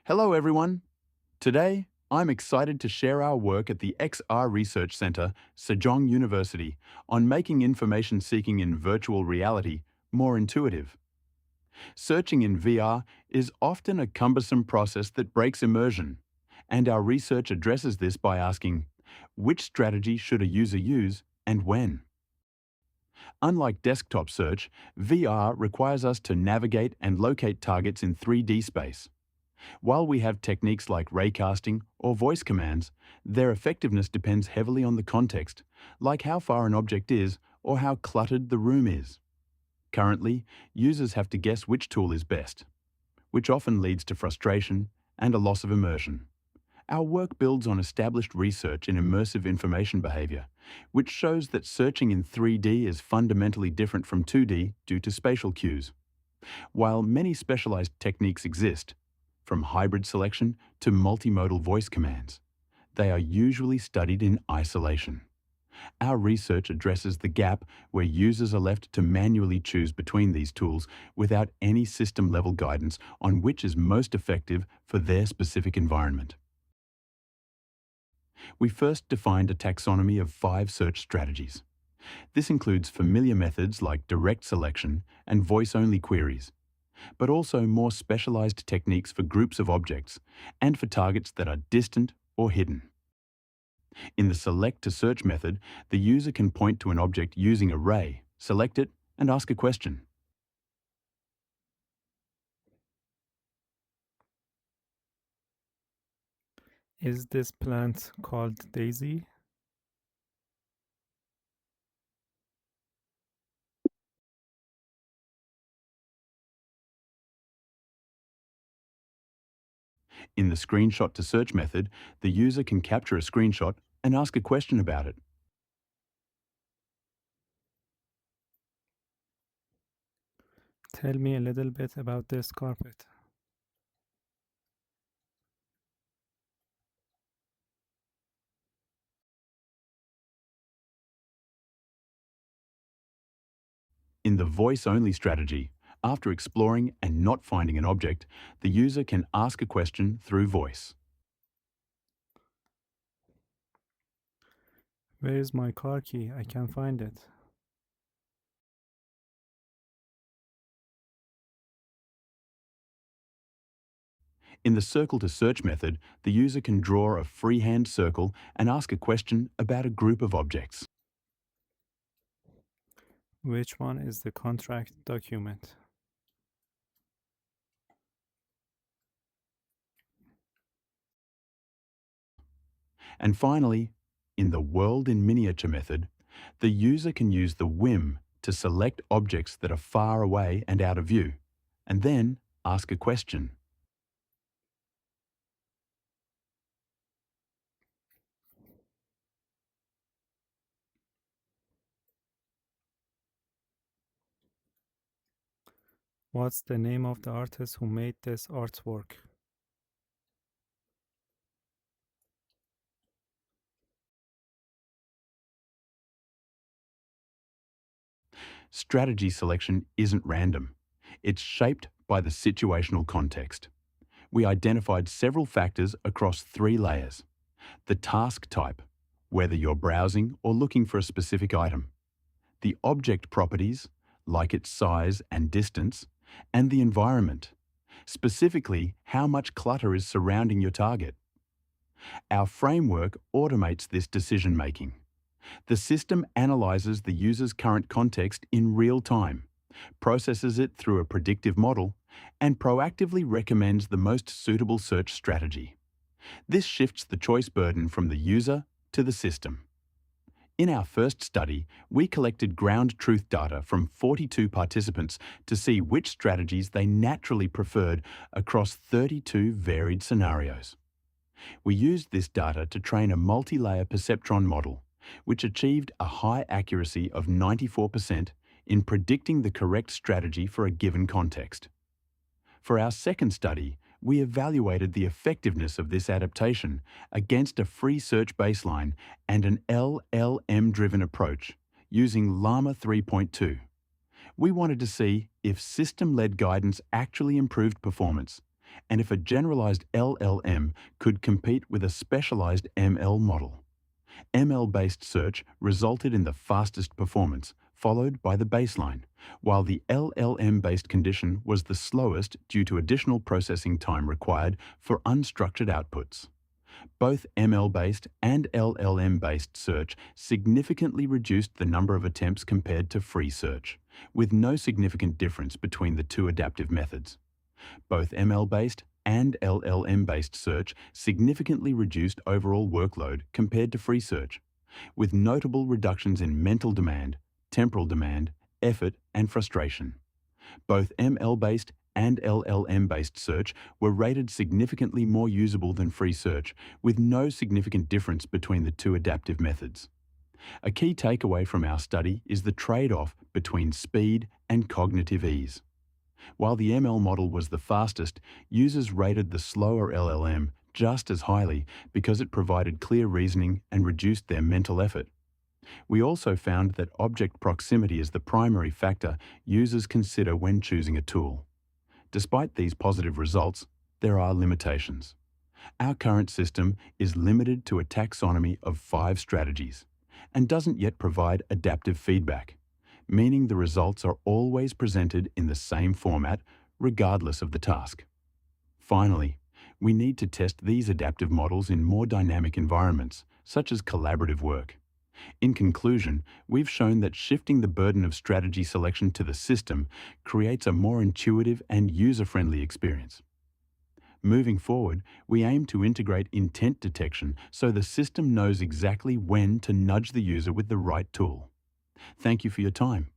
Hello, everyone. Today, I'm excited to share our work at the XR Research Center, Sejong University, on making information seeking in virtual reality more intuitive. Searching in VR is often a cumbersome process that breaks immersion, and our research addresses this by asking, which strategy should a user use and when? Unlike desktop search, VR requires us to navigate and locate targets in 3D space. While we have techniques like raycasting or voice commands, their effectiveness depends heavily on the context, like how far an object is or how cluttered the room is. Currently, users have to guess which tool is best, which often leads to frustration and a loss of immersion. Our work builds on established research in immersive information behavior, which shows that searching in 3D is fundamentally different from 2D due to spatial cues. While many specialized techniques exist, from hybrid selection to multimodal voice commands, they are usually studied in isolation. Our research addresses the gap where users are left to manually choose between these tools without any system-level guidance on which is most effective for their specific environment. We first defined a taxonomy of 5 search strategies. This includes familiar methods like direct selection and voice-only queries, but also more specialized techniques for groups of objects and for targets that are distant or hidden. In the select to search method, the user can point to an object using a ray, select it, and ask a question. Is this plant called daisy? In the screenshot to search method, the user can capture a screenshot and ask a question about it. Tell me a little bit about this carpet. In the voice-only strategy, after exploring and not finding an object, the user can ask a question through voice. Where is my car key? I can't find it. In the circle to search method, the user can draw a freehand circle and ask a question about a group of objects. Which one is the contract document? And finally, in the world in miniature method, the user can use the whim to select objects that are far away and out of view, and then ask a question. What's the name of the artist who made this artwork? Strategy selection isn't random. It's shaped by the situational context. We identified several factors across 3 layers. The task type, whether you're browsing or looking for a specific item. The object properties, like its size and distance, and the environment, specifically how much clutter is surrounding your target. Our framework automates this decision-making. The system analyzes the user's current context in real time, processes it through a predictive model, and proactively recommends the most suitable search strategy. This shifts the choice burden from the user to the system. In our first study, we collected ground truth data from 42 participants to see which strategies they naturally preferred across 32 varied scenarios. We used this data to train a multi-layer perceptron model, which achieved a high accuracy of 94% in predicting the correct strategy for a given context. For our second study, we evaluated the effectiveness of this adaptation against a free search baseline and an LLM-driven approach using Llama 3.2. We wanted to see if system-led guidance actually improved performance, and if a generalized LLM could compete with a specialized ML model. ML-based search resulted in the fastest performance, followed by the baseline, while the LLM-based condition was the slowest due to additional processing time required for unstructured outputs. Both ML-based and LLM-based search significantly reduced the number of attempts compared to free search, with no significant difference between the two adaptive methods. Both ML-based and LLM-based search significantly reduced overall workload compared to free search, with notable reductions in mental demand, temporal demand, effort, and frustration. Both ML-based and LLM-based search were rated significantly more usable than free search, with no significant difference between the two adaptive methods. A key takeaway from our study is the trade-off between speed and cognitive ease. While the ML model was the fastest, users rated the slower LLM just as highly because it provided clear reasoning and reduced their mental effort. We also found that object proximity is the primary factor users consider when choosing a tool. Despite these positive results, there are limitations. Our current system is limited to a taxonomy of 5 strategies and doesn't yet provide adaptive feedback, meaning the results are always presented in the same format regardless of the task. Finally, we need to test these adaptive models in more dynamic environments, such as collaborative work. In conclusion, we've shown that shifting the burden of strategy selection to the system creates a more intuitive and user-friendly experience. Moving forward, we aim to integrate intent detection so the system knows exactly when to nudge the user with the right tool. Thank you for your time.